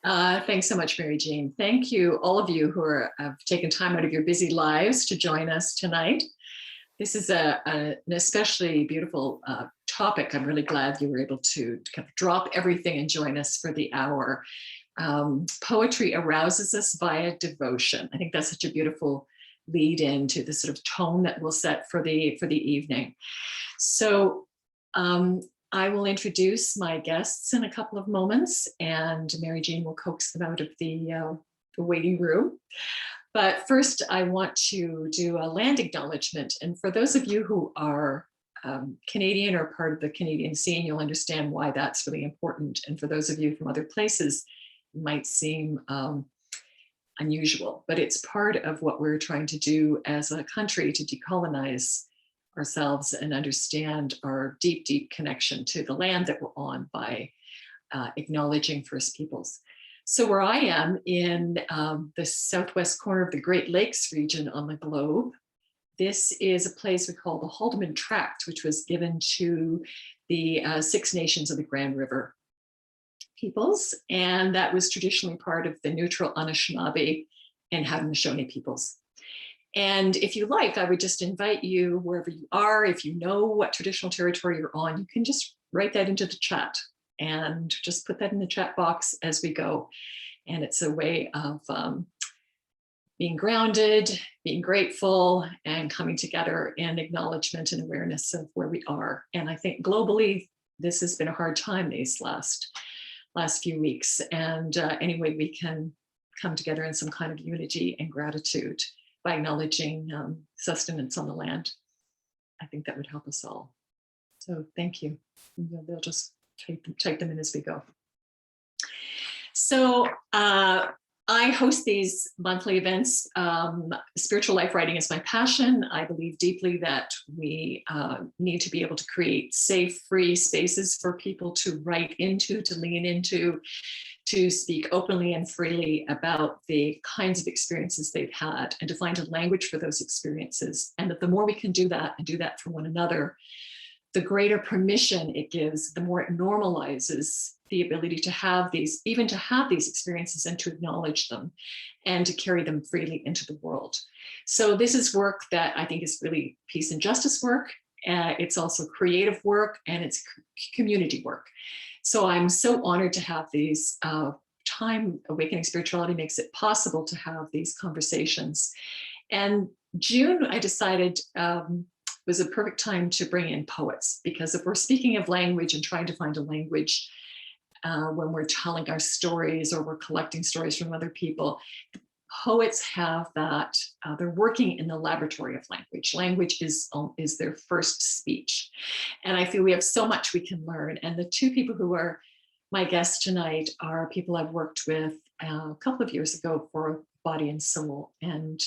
Thanks so much, Mary Jean. Thank you, all of you who have taken time out of your busy lives to join us tonight. This is an especially beautiful topic. I'm really glad you were able to kind of drop everything and join us for the hour. Poetry arouses us via devotion. I think that's such a beautiful lead into the sort of tone that we'll set for the evening. So I will introduce my guests in a couple of moments, and Mary Jean will coax them out of the waiting room. But first, I want to do a land acknowledgement. And for those of you who are Canadian or part of the Canadian scene, you'll understand why that's really important. And for those of you from other places, it might seem unusual, but it's part of what we're trying to do as a country to decolonize ourselves and understand our deep, deep connection to the land that we're on by acknowledging First Peoples. So where I am in the southwest corner of the Great Lakes region on the globe, this is a place we call the Haldeman Tract, which was given to the Six Nations of the Grand River peoples. And that was traditionally part of the neutral Anishinaabe and Haudenosaunee peoples. And if you like, I would just invite you wherever you are, if you know what traditional territory you're on, you can just write that into the chat and just put that in the chat box as we go. And it's a way of being grounded, being grateful, and coming together in acknowledgement and awareness of where we are. And I think globally, this has been a hard time these last few weeks. And any way we can come together in some kind of unity and gratitude by acknowledging sustenance on the land, I think that would help us all. So thank you. They'll just type them in as we go. So I host these monthly events. Spiritual life writing is my passion. I believe deeply that we need to be able to create safe, free spaces for people to write into, to lean into, to speak openly and freely about the kinds of experiences they've had, and to find a language for those experiences. And that the more we can do that and do that for one another, the greater permission it gives, the more it normalizes the ability to have these, even to have these experiences and to acknowledge them and to carry them freely into the world. So this is work that I think is really peace and justice work. It's also creative work, and it's community work. So I'm so honored to have these time. Awakening Spirituality makes it possible to have these conversations. And June, I decided, was a perfect time to bring in poets, because if we're speaking of language and trying to find a language when we're telling our stories or we're collecting stories from other people, poets have that, they're working in the laboratory of language. Language is their first speech. And I feel we have so much we can learn. And the two people who are my guests tonight are people I've worked with a couple of years ago for Body and Soul. And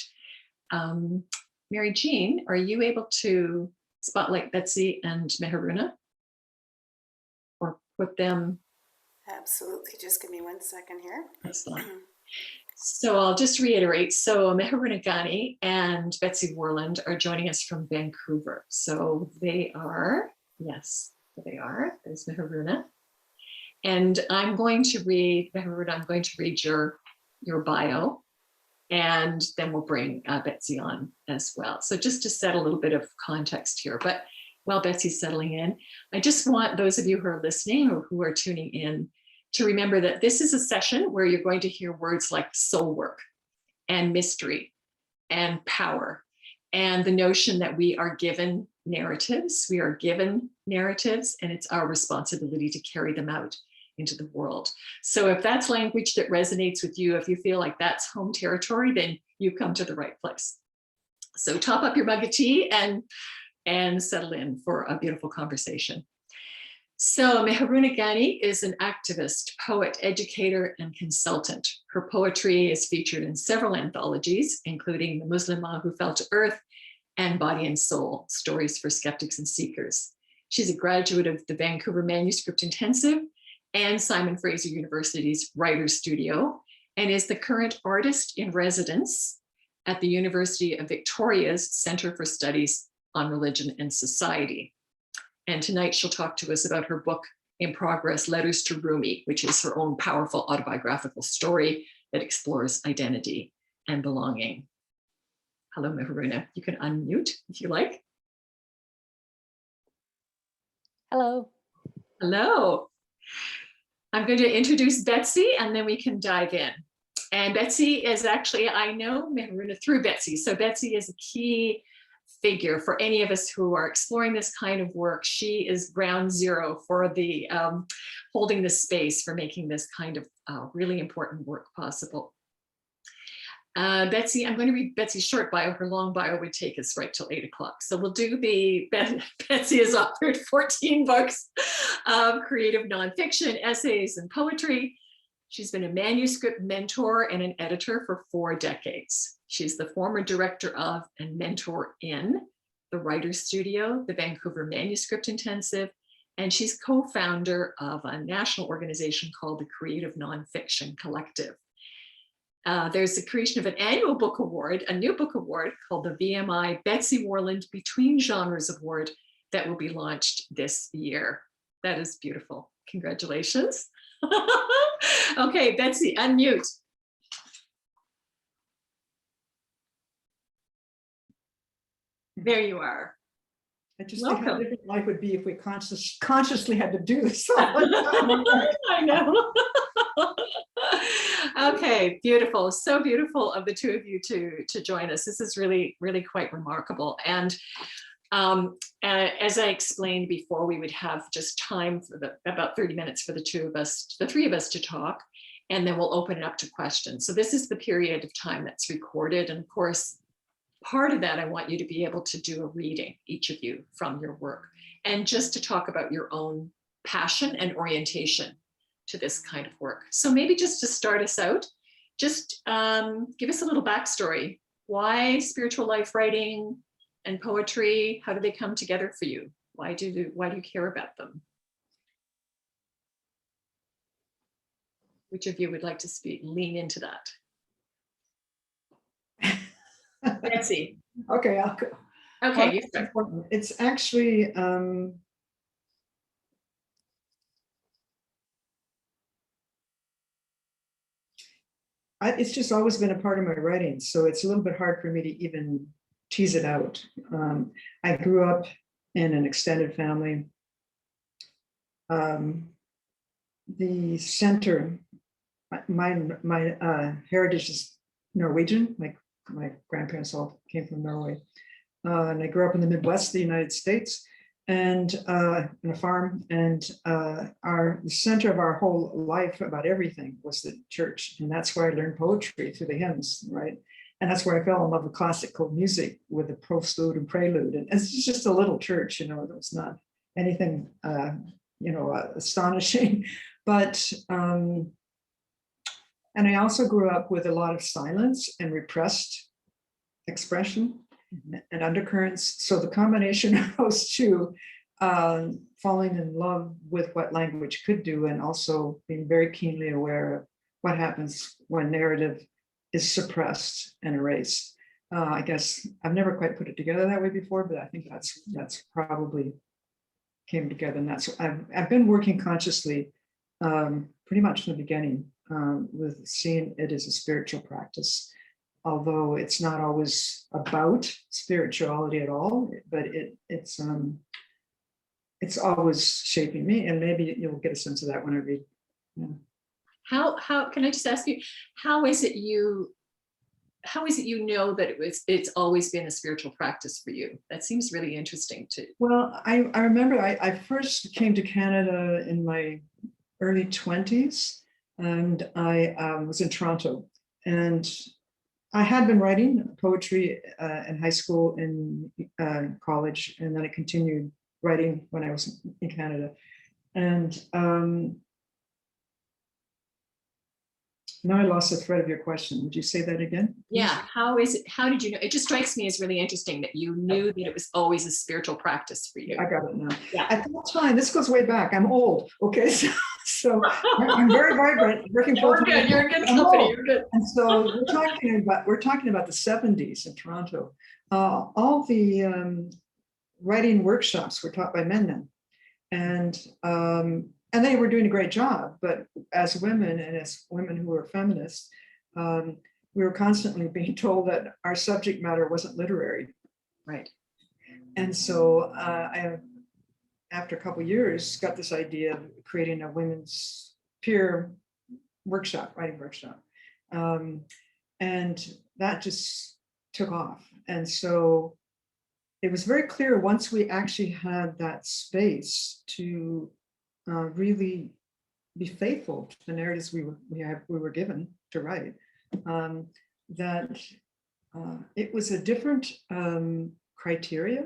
Mary Jean, are you able to spotlight Betsy and Meharoona? Or put them? Absolutely, just give me 1 second here. Excellent. So I'll just reiterate. So Meharoona Ghani and Betsy Warland are joining us from Vancouver. So they are, yes, they are. There's Meharoona. And I'm going to read, Meharoona, I'm going to read your bio, and then we'll bring Betsy on as well. So just to set a little bit of context here, but while Betsy's settling in, I just want those of you who are listening or who are tuning in to remember that this is a session where you're going to hear words like soul work and mystery and power, and the notion that we are given narratives. We are given narratives, and it's our responsibility to carry them out into the world. So if that's language that resonates with you, if you feel like that's home territory, then you've come to the right place. So top up your mug of tea and settle in for a beautiful conversation. So Meharoona Ghani is an activist, poet, educator, and consultant. Her poetry is featured in several anthologies, including The Muslimah Who Fell to Earth and Body and Soul, Stories for Skeptics and Seekers. She's a graduate of the Vancouver Manuscript Intensive and Simon Fraser University's Writers Studio, and is the current artist in residence at the University of Victoria's Centre for Studies on Religion and Society. And tonight she'll talk to us about her book, in progress, Letters to Rumi, which is her own powerful autobiographical story that explores identity and belonging. Hello, Meharoona. You can unmute if you like. Hello. Hello. I'm going to introduce Betsy and then we can dive in. And Betsy is actually, I know Meharoona through Betsy. So Betsy is a key figure for any of us who are exploring this kind of work. She is ground zero for the holding the space for making this kind of really important work possible. Betsy, I'm going to read Betsy's short bio. Her long bio would take us right till 8 o'clock. So we'll do Betsy has authored 14 books of creative nonfiction, essays, and poetry. She's been a manuscript mentor and an editor for 4 decades. She's the former director of and mentor in the Writers Studio, the Vancouver Manuscript Intensive, and she's co-founder of a national organization called the Creative Nonfiction Collective. There's the creation of an annual book award, a new book award called the VMI Betsy Warland Between Genres Award that will be launched this year. That is beautiful. Congratulations. Okay, Betsy, unmute. There you are. I just think how different life would be if we consciously had to do this. I know. Okay, beautiful. So beautiful of the two of you to join us. This is really, really quite remarkable. And as I explained before, we would have just time for about 30 minutes for the three of us to talk, and then we'll open it up to questions. So this is the period of time that's recorded. And of course, part of that, I want you to be able to do a reading, each of you, from your work, and just to talk about your own passion and orientation to this kind of work. So maybe just to start us out, just give us a little backstory. Why spiritual life writing and poetry? How do they come together for you? Why do you care about them? Which of you would like to lean into that? Betsy. Okay, I'll go. Okay, you start. It's actually it's just always been a part of my writing, so it's a little bit hard for me to even tease it out. I grew up in an extended family. The center, my heritage is Norwegian. My grandparents all came from Norway. And I grew up in the Midwest of the United States, and in a farm. And the center of our whole life about everything was the church. And that's where I learned poetry, through the hymns, right? And that's where I fell in love with classical music, with the postlude and prelude. And it's just a little church, it was not anything, astonishing. But, and I also grew up with a lot of silence and repressed expression and undercurrents. So the combination of those two, falling in love with what language could do, and also being very keenly aware of what happens when narrative is suppressed and erased. I guess I've never quite put it together that way before, but I think that's probably came together. And that's I've been working consciously pretty much from the beginning with seeing it as a spiritual practice, although it's not always about spirituality at all, but it's always shaping me, and maybe you'll get a sense of that when I read. Yeah. How can I just ask you, how is it you know that it's always been a spiritual practice for you? That seems really interesting too. Well, I remember I first came to Canada in my early 20s, and I was in Toronto, and I had been writing poetry in high school and college, and then I continued writing when I was in Canada. And now I lost the thread of your question. Would you say that again? Yeah, how did you know? It just strikes me as really interesting that you knew that it was always a spiritual practice for you. I got it now. Yeah. At that time, this goes way back. I'm old, okay? So I'm very vibrant, working full time. You're in good company. You're good. And so we're talking about the 70s in Toronto. All the writing workshops were taught by men then. And and they were doing a great job, but as women and as women who were feminists, we were constantly being told that our subject matter wasn't literary. Right. And so after a couple of years, got this idea of creating a women's peer workshop, writing workshop. And that just took off. And so it was very clear once we actually had that space to really be faithful to the narratives we were given to write, that it was a different criteria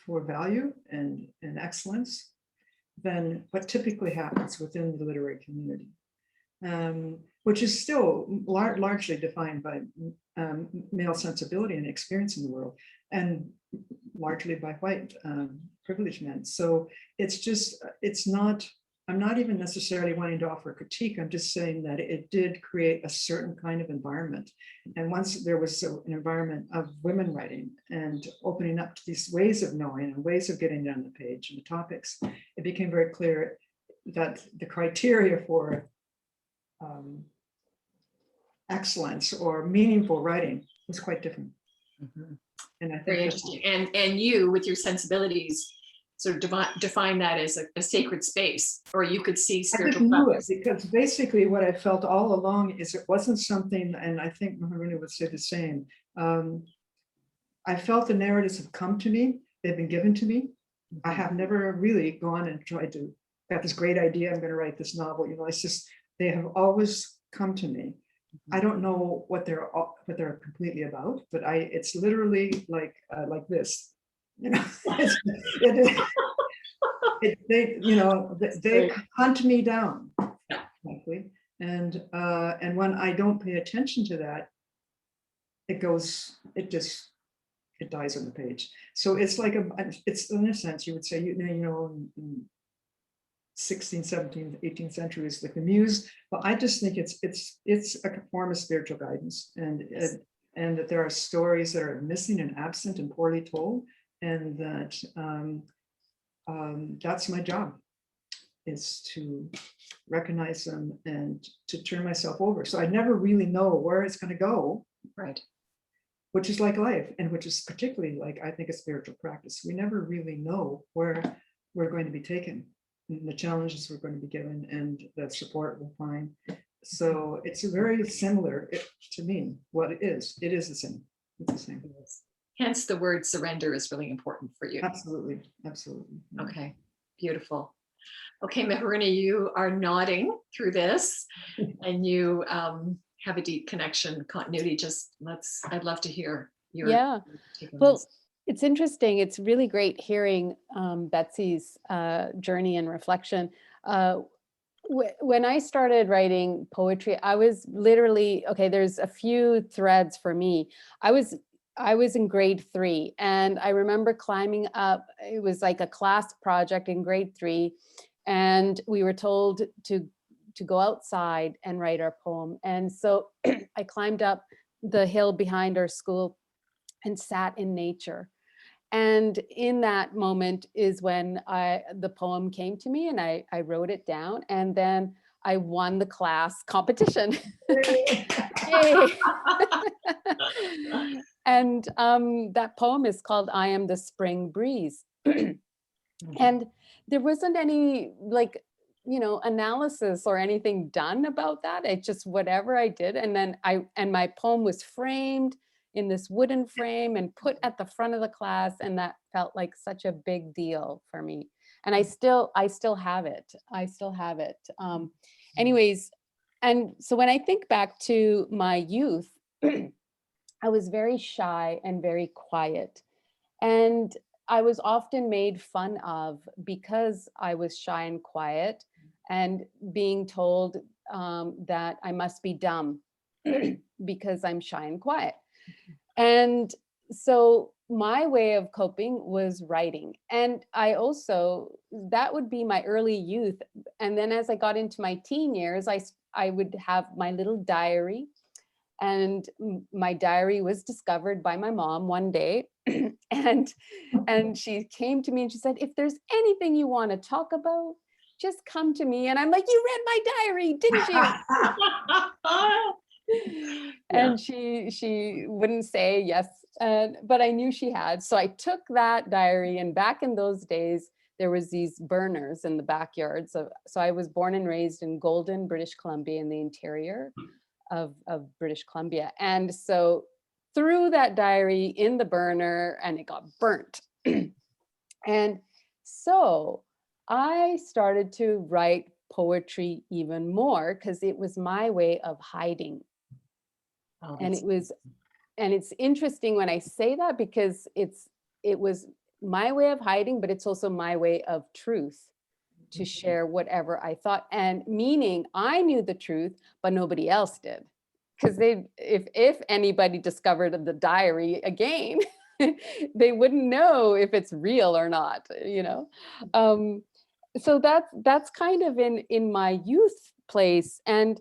for value and excellence than what typically happens within the literary community, which is still largely defined by male sensibility and experience in the world, and largely by white privileged men. So it's not, I'm not even necessarily wanting to offer a critique. I'm just saying that it did create a certain kind of environment. And once there was an environment of women writing and opening up to these ways of knowing and ways of getting down the page and the topics, it became very clear that the criteria for excellence or meaningful writing was quite different. Mm-hmm. And I think Very interesting. And you, with your sensibilities, sort of define that as a sacred space, or you could see spiritual practice. Because basically what I felt all along is it wasn't something, and I think Meharoona would say the same. I felt the narratives have come to me, they've been given to me. I have never really gone and tried to, got this great idea, I'm going to write this novel. You know, it's just, they have always come to me. I don't know what they're completely about, but it's literally like this, you know. They hunt me down, frankly, and when I don't pay attention to that, it dies on the page. So it's like it's in a sense you would say, in 16th, 17th, 18th centuries, like the muse, but I just think it's a form of spiritual guidance, and that there are stories that are missing and absent and poorly told, and that that's my job, is to recognize them and to turn myself over. So I never really know where it's going to go, right? Which is like life, and which is particularly like, I think, a spiritual practice. We never really know where we're going to be taken, and the challenges we're going to be given, and the support we'll find. So it's very similar to me. What it is the same. It's the same. Hence the word surrender is really important for you. Absolutely, absolutely. Okay, beautiful. Okay, Meharoona, you are nodding through this, and you have a deep connection, continuity. I'd love to hear your. Yeah. Well, it's interesting. It's really great hearing Betsy's journey and reflection. When I started writing poetry, I was literally, okay, there's a few threads for me. I was in grade 3, and I remember climbing up. It was like a class project in grade 3, and we were told to go outside and write our poem. And so I climbed up the hill behind our school and sat in nature. And in that moment is when the poem came to me, and I wrote it down, and then I won the class competition. Yay. And that poem is called I Am the Spring Breeze. And there wasn't any analysis or anything done about that. It's just whatever I did. And then my poem was framed in this wooden frame and put at the front of the class. And that felt like such a big deal for me. And I still have it. Anyways, and so when I think back to my youth, I was very shy and very quiet. And I was often made fun of because I was shy and quiet, and being told that I must be dumb because I'm shy and quiet. And so my way of coping was writing. And that would be my early youth. And then as I got into my teen years, I would have my little diary. And my diary was discovered by my mom one day. and she came to me and she said, if there's anything you want to talk about, just come to me. And I'm like, you read my diary, didn't you? And she wouldn't say yes, but I knew she had. So I took that diary, and back in those days, there was these burners in the backyard. So I was born and raised in Golden, British Columbia, in the interior of British Columbia. And so threw that diary in the burner and it got burnt. And so I started to write poetry even more because it was my way of hiding. Oh, And that's- it's interesting when I say that, because it was my way of hiding, but it's also my way of truth, to share whatever I thought. And meaning I knew the truth, but nobody else did. Because if anybody discovered the diary again, they wouldn't know if it's real or not, you know. So that's kind of in my youth place. And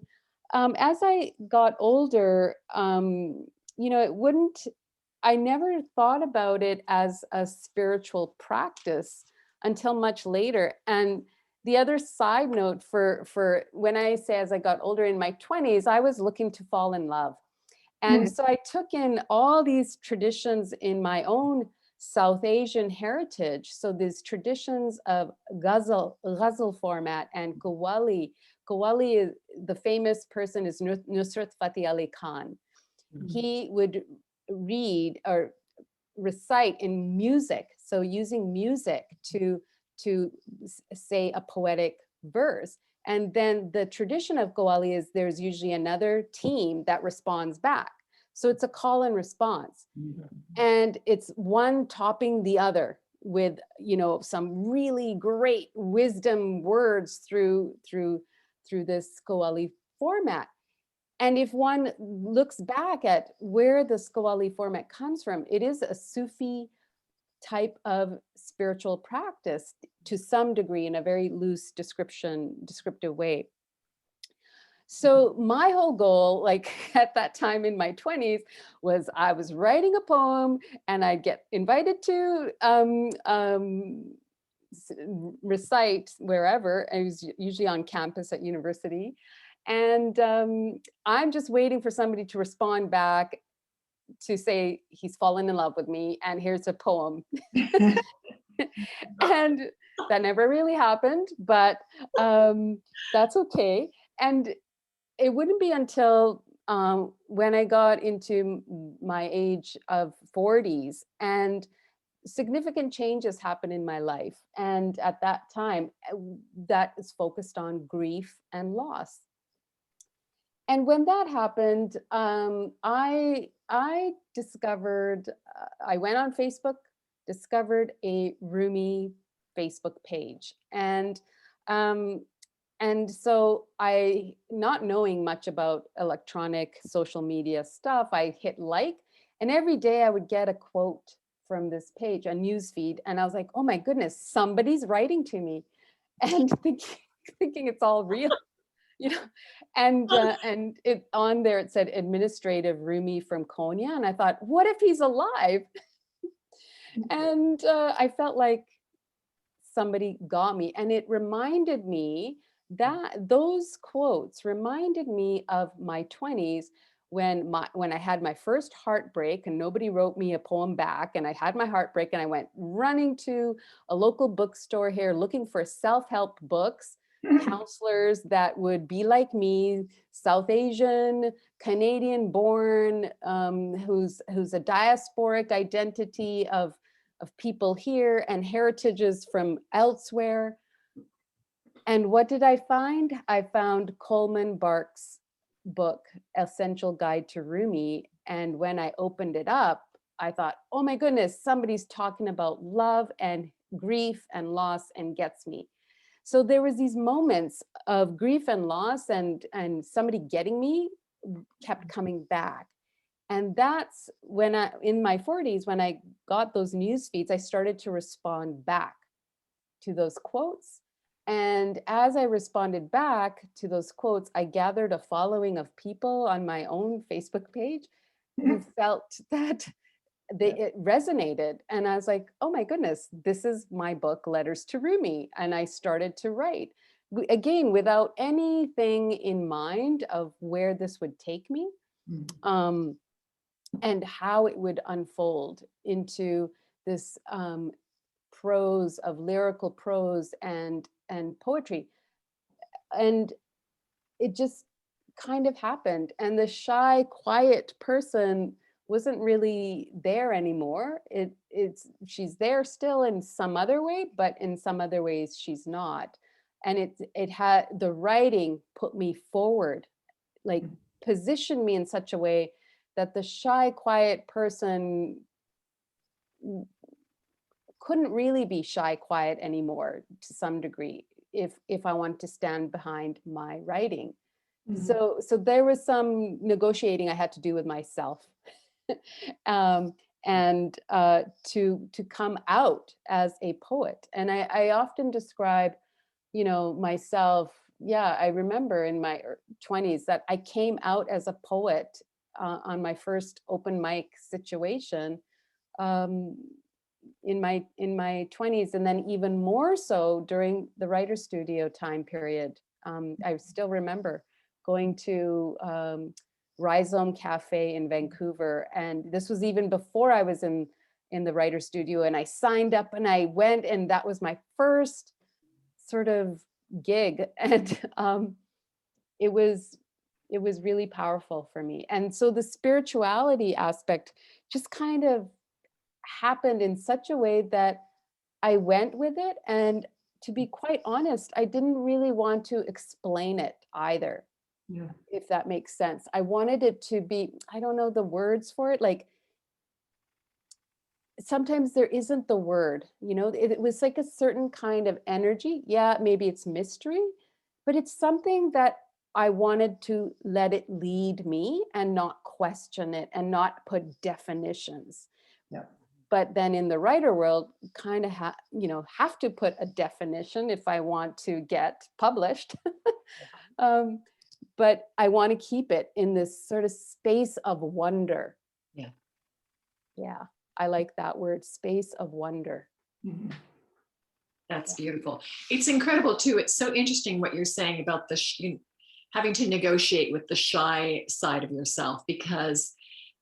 as I got older, you know, I never thought about it as a spiritual practice until much later. And the other side note for when I say as I got older, in my 20s, I was looking to fall in love. And so I took in all these traditions in my own South Asian heritage. So these traditions of ghazal format and qawwali. Qawwali, is the famous person is Nusrat Fateh Ali Khan. He would read or recite in music. So using music to say a poetic verse. And then the tradition of qawwali is there's usually another team that responds back. So it's a call and response. And it's one topping the other with, you know, some really great wisdom words through this qawwali format. And if one looks back at where the qawwali format comes from, it is a Sufi type of spiritual practice to some degree, in a very loose descriptive way. So my whole goal, like at that time in my 20s, was I was writing a poem and I'd get invited to recite wherever. I was usually on campus at university. And I'm just waiting for somebody to respond back to say he's fallen in love with me and here's a poem. And that never really happened, but that's okay. And it wouldn't be until when I got into my age of 40s and significant changes happened in my life. And at that time, that is focused on grief and loss. And when that happened, I discovered, I went on Facebook, discovered a Rumi Facebook page. And so I, not knowing much about electronic social media stuff, I hit like, and every day I would get a quote from this page, a news feed. And I was like, oh my goodness, somebody's writing to me, and thinking it's all real. You know, and it on there, it said administrative Rumi from Konya. And I thought, what if he's alive? And I felt like somebody got me. And it reminded me that those quotes reminded me of my 20s when I had my first heartbreak and nobody wrote me a poem back, and I had my heartbreak and I went running to a local bookstore here looking for self-help books, counselors that would be like me, South Asian, Canadian born, who's a diasporic identity of people here and heritages from elsewhere. And what did I find? I found Coleman Barks' book, Essential Guide to Rumi. And when I opened it up, I thought, oh my goodness, somebody's talking about love and grief and loss and gets me. So there was these moments of grief and loss and somebody getting me kept coming back. And that's when in my 40s, when I got those news feeds, I started to respond back to those quotes. And as I responded back to those quotes, I gathered a following of people on my own Facebook page who felt that it resonated. And I was like, oh my goodness, this is my book, Letters to Rumi. And I started to write. again, without anything in mind of where this would take me, and how it would unfold into this prose of lyrical prose and poetry. And it just kind of happened. And the shy, quiet person wasn't really there anymore. She's there still in some other way, but in some other ways she's not. And it had, the writing put me forward, like positioned me in such a way that the shy, quiet person couldn't really be shy, quiet anymore to some degree if I want to stand behind my writing. So there was some negotiating I had to do with myself, and to come out as a poet. And I often describe, myself. Yeah, I remember in my 20s that I came out as a poet on my first open mic situation in my 20s, and then even more so during the writer studio time period. I still remember going to Rhizome Cafe in Vancouver, and this was even before I was in the writer studio, and I signed up and I went, and that was my first sort of gig, and it was really powerful for me. And so the spirituality aspect just kind of happened in such a way that I went with it. And to be quite honest, I didn't really want to explain it either. Yeah. If that makes sense. I wanted it to be, I don't know the words for it, like sometimes there isn't the word, it was like a certain kind of energy. Yeah, maybe it's mystery, but it's something that I wanted to let it lead me and not question it and not put definitions. Yeah. But then in the writer world, kind of have to put a definition if I want to get published. But I want to keep it in this sort of space of wonder. Yeah. Yeah, I like that word, space of wonder. That's beautiful. It's incredible too. It's so interesting what you're saying about having to negotiate with the shy side of yourself, because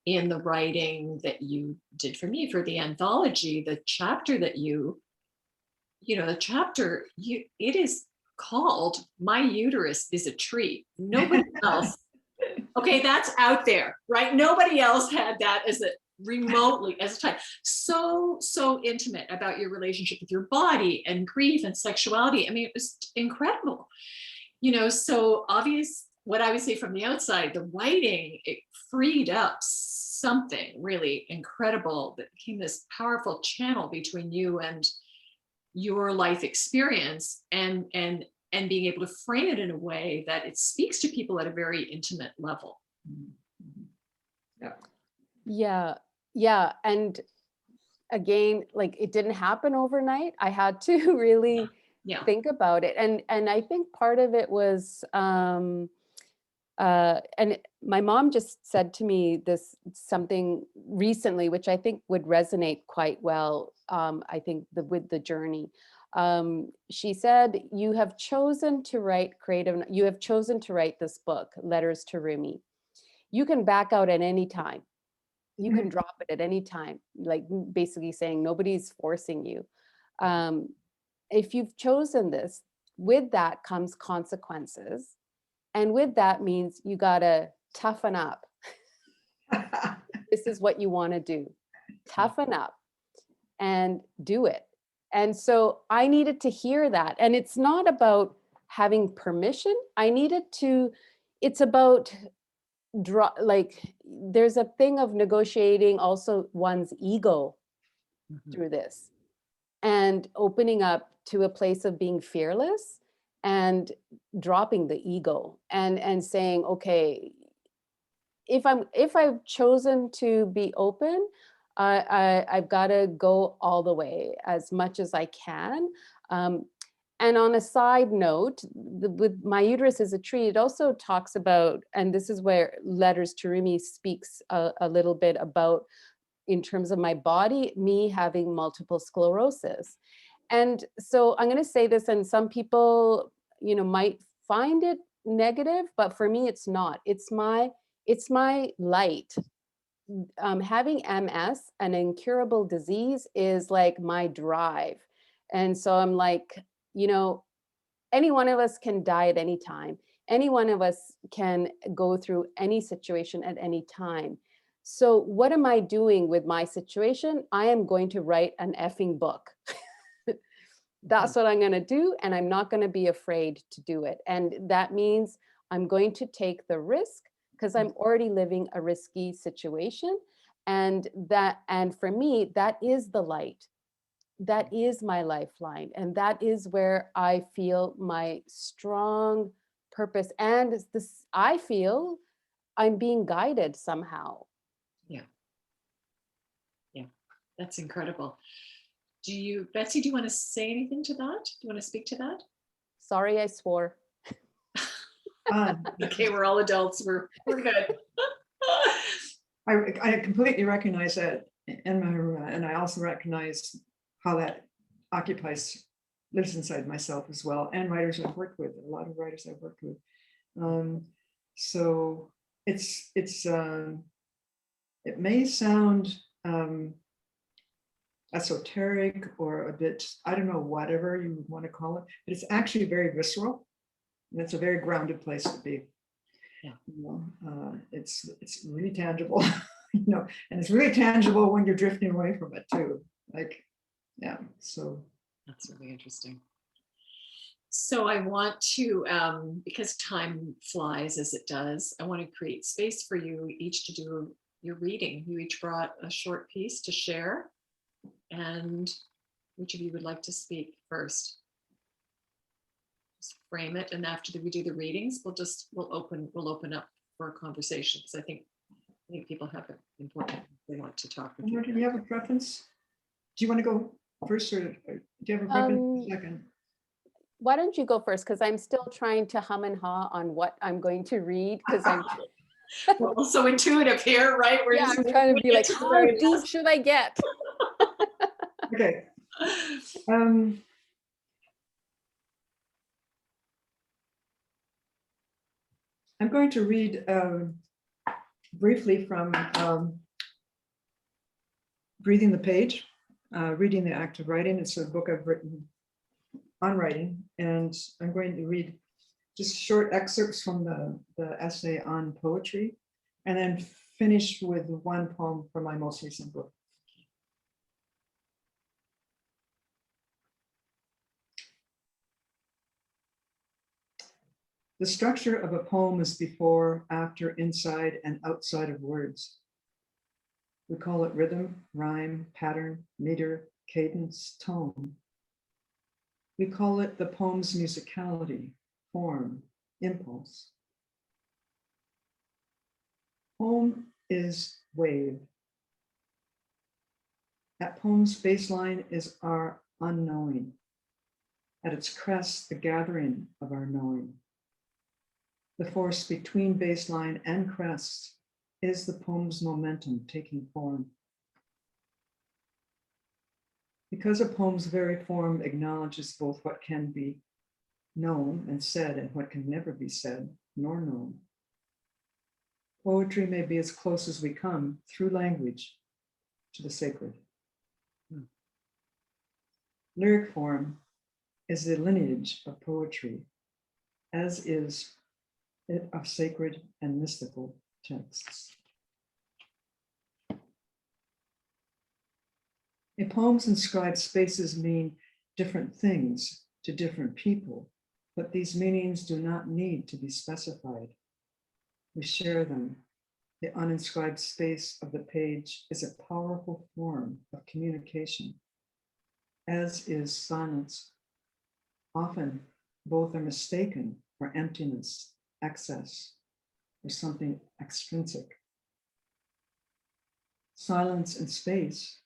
in the writing that you did for me for the anthology, the chapter that it is called "My Uterus is a Tree." Nobody else. Okay, that's out there, right? Nobody else had that as a title. So intimate about your relationship with your body and grief and sexuality. I mean, it was incredible. So obvious. What I would say from the outside, the writing, it freed up something really incredible that became this powerful channel between you and your life experience, and being able to frame it in a way that it speaks to people at a very intimate level. Yeah. And again, like, it didn't happen overnight. I had to really think about it. And I think part of it was, and my mom just said to me something recently, which I think would resonate quite well. I think with the journey. She said, you have chosen to write this book, Letters to Rumi. You can back out at any time. You can drop it at any time, like basically saying nobody's forcing you. If you've chosen this, with that comes consequences. And with that means you gotta toughen up. This is what you wanna do. Toughen up and do it. And so I needed to hear that. And it's not about having permission. It's about there's a thing of negotiating also one's ego through this, and opening up to a place of being fearless and dropping the ego and saying, okay, if I've chosen to be open, I've got to go all the way as much as I can. And on a side note, with My Uterus is a Tree, it also talks about, and this is where Letters to Rumi speaks a little bit about, in terms of my body, me having multiple sclerosis. And so I'm going to say this, and some people, might find it negative, but for me, it's not. It's my light. Having MS, an incurable disease, is like my drive. And so I'm like, any one of us can die at any time. Any one of us can go through any situation at any time. So what am I doing with my situation? I am going to write an effing book. That's what I'm going to do. And I'm not going to be afraid to do it. And that means I'm going to take the risk because I'm already living a risky situation. And for me, that is the light. That is my lifeline. And that is where I feel my strong purpose. And this, I feel I'm being guided somehow. Yeah. Yeah. That's incredible. Betsy, do you want to say anything to that? Do you want to speak to that? Sorry, I swore. Okay, we're all adults. We're good. I completely recognize that in Meharoona, and I also recognize how that lives inside myself as well, and writers I've worked with, a lot of writers I've worked with. So it may sound esoteric or a bit, I don't know, whatever you want to call it, but it's actually very visceral, and it's a very grounded place to be. Yeah. It's really tangible, and it's really tangible when you're drifting away from it too. Like, yeah, so. That's really interesting. So I want to, because time flies as it does, I want to create space for you each to do your reading. You each brought a short piece to share, and which of you would like to speak first? Just frame it, and after we do the readings, we'll open up for a conversation, because I think people have important things they want to talk with you. Do you have a preference? Do you want to go first, or do you have a preference second? Why don't you go first? Because I'm still trying to hum and haw on what I'm going to read, because I'm We're also intuitive here, right? I'm trying to be like, how deep should I get? Okay. I'm going to read briefly from Breathing the Page, Reading the Act of Writing. It's a book I've written on writing, and I'm going to read just short excerpts from the essay on poetry, and then finish with one poem from my most recent book. The structure of a poem is before, after, inside, and outside of words. We call it rhythm, rhyme, pattern, meter, cadence, tone. We call it the poem's musicality, form, impulse. Poem is wave. At poem's baseline is our unknowing. At its crest, the gathering of our knowing. The force between baseline and crest is the poem's momentum taking form. Because a poem's very form acknowledges both what can be known and said and what can never be said nor known, poetry may be as close as we come through language to the sacred. Lyric form is the lineage of poetry, as is it of sacred and mystical texts. In poems inscribed spaces mean different things to different people, but these meanings do not need to be specified. We share them. The uninscribed space of the page is a powerful form of communication, as is silence. Often, both are mistaken for emptiness, excess, or something extrinsic. Silence and space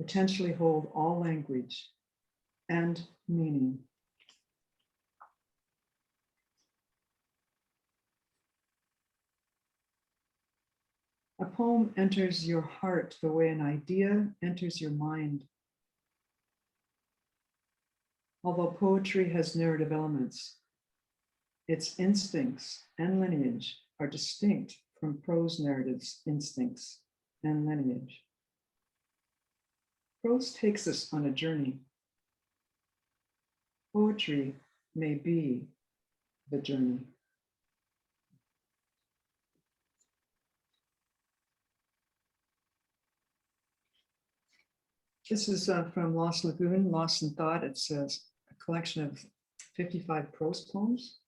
potentially hold all language and meaning. A poem enters your heart the way an idea enters your mind. Although poetry has narrative elements, its instincts and lineage are distinct from prose narratives' instincts and lineage. Prose takes us on a journey. Poetry may be the journey. This is from Lost Lagoon, Lost in Thought. It says a collection of 55 prose poems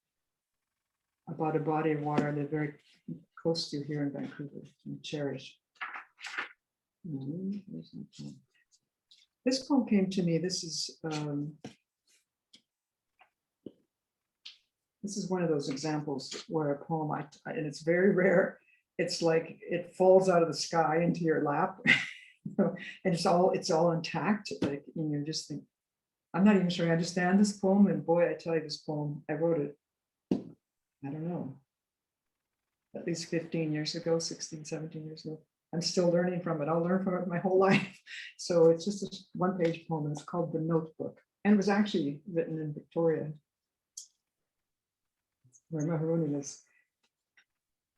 about a body of water I live very close to here in Vancouver, and cherish. This poem came to me. This is one of those examples where a poem, and it's very rare. It's like it falls out of the sky into your lap, and it's all intact. Like, and you just think, I'm not even sure I understand this poem. And boy, I tell you, this poem, I wrote it, I don't know, at least 15 years ago, 16, 17 years ago. I'm still learning from it. I'll learn from it my whole life. So it's just a one-page poem, and it's called The Notebook. And it was actually written in Victoria, where Meharoona is.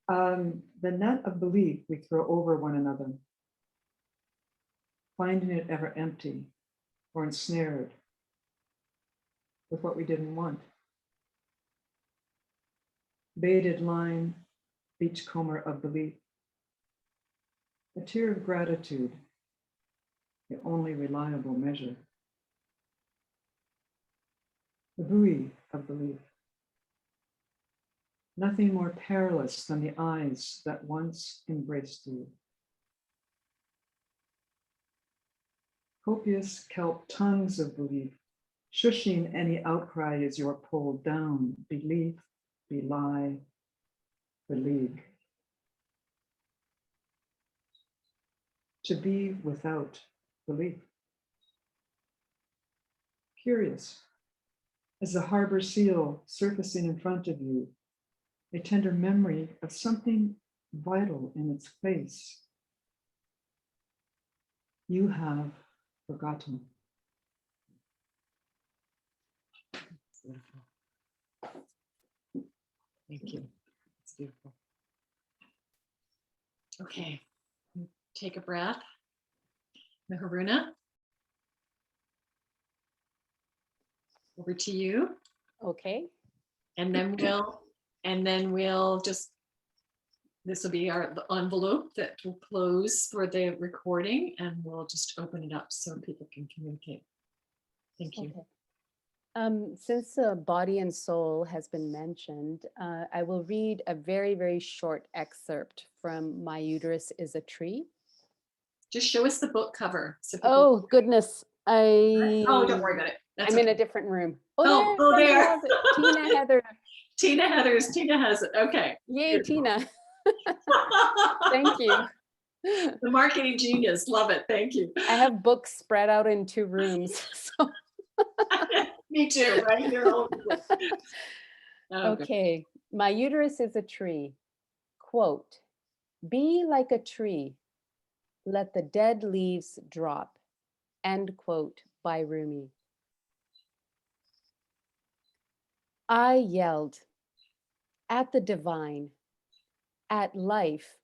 The net of belief we throw over one another, finding it ever empty or ensnared with what we didn't want. Baited line, beachcomber of belief. A tear of gratitude, the only reliable measure. The buoy of belief. Nothing more perilous than the eyes that once embraced you. Copious kelp tongues of belief, shushing any outcry as you're pulled down. Belief, belie, beleague. To be without belief. Curious, as the harbor seal surfacing in front of you, a tender memory of something vital in its face. You have forgotten. Beautiful. Thank you. It's beautiful. Okay, take a breath. Meharoona, over to you. Okay. And then we'll just, this will be our envelope that will close for the recording, and we'll just open it up so people can communicate. Thank you. Okay. Since body and soul has been mentioned, I will read a very, very short excerpt from My Uterus is a Tree. Just show us the book cover. So Oh, goodness. Oh, don't worry about it. That's I'm in okay. a different room. There. Has it. Tina Heather. Tina has it. Okay. Yay, Tina. Thank you. The marketing genius. Love it. Thank you. I have books spread out in 2 rooms. So. Me too, right? They're all okay. My uterus is a tree. Quote, be like a tree. Let the dead leaves drop. End quote by Rumi. I yelled at the divine, at life,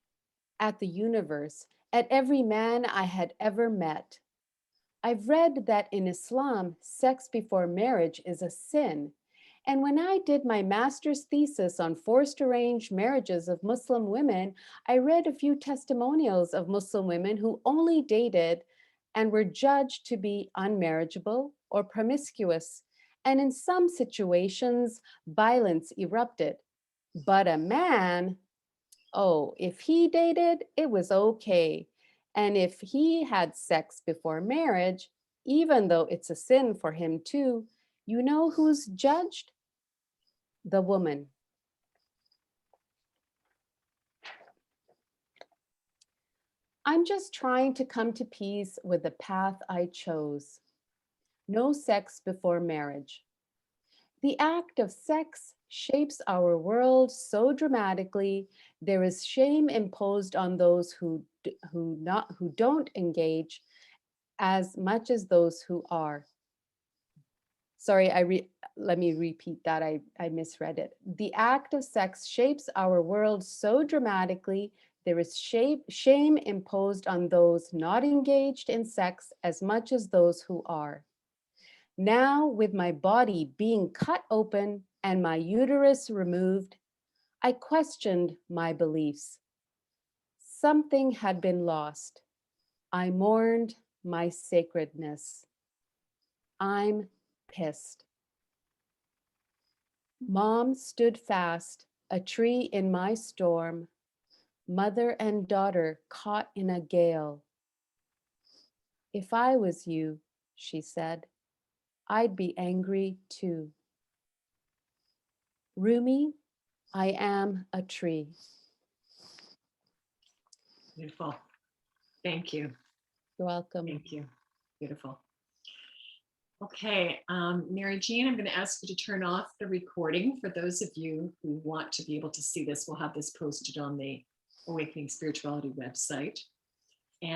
at the universe, at every man I had ever met. I've read that in Islam, sex before marriage is a sin. And when I did my master's thesis on forced arranged marriages of Muslim women, I read a few testimonials of Muslim women who only dated and were judged to be unmarriageable or promiscuous. And in some situations, violence erupted. But a man, oh, if he dated, it was okay. And if he had sex before marriage, even though it's a sin for him too, you know who's judged? The woman. I'm just trying to come to peace with the path I chose. No sex before marriage. The act of sex shapes our world so dramatically, there is shame imposed on those who don't engage as much as those who are. Sorry, let me repeat that. I misread it. The act of sex shapes our world so dramatically. There is shame imposed on those not engaged in sex as much as those who are. Now, with my body being cut open and my uterus removed, I questioned my beliefs. Something had been lost. I mourned my sacredness. I'm pissed. Mom stood fast, a tree in my storm, mother and daughter caught in a gale. If I was you, she said, I'd be angry too. Rumi, I am a tree. Beautiful. Thank you. You're welcome. Thank you. Beautiful. Okay, Mary Jean, I'm going to ask you to turn off the recording. For those of you who want to be able to see this, we'll have this posted on the Awakening Spirituality website.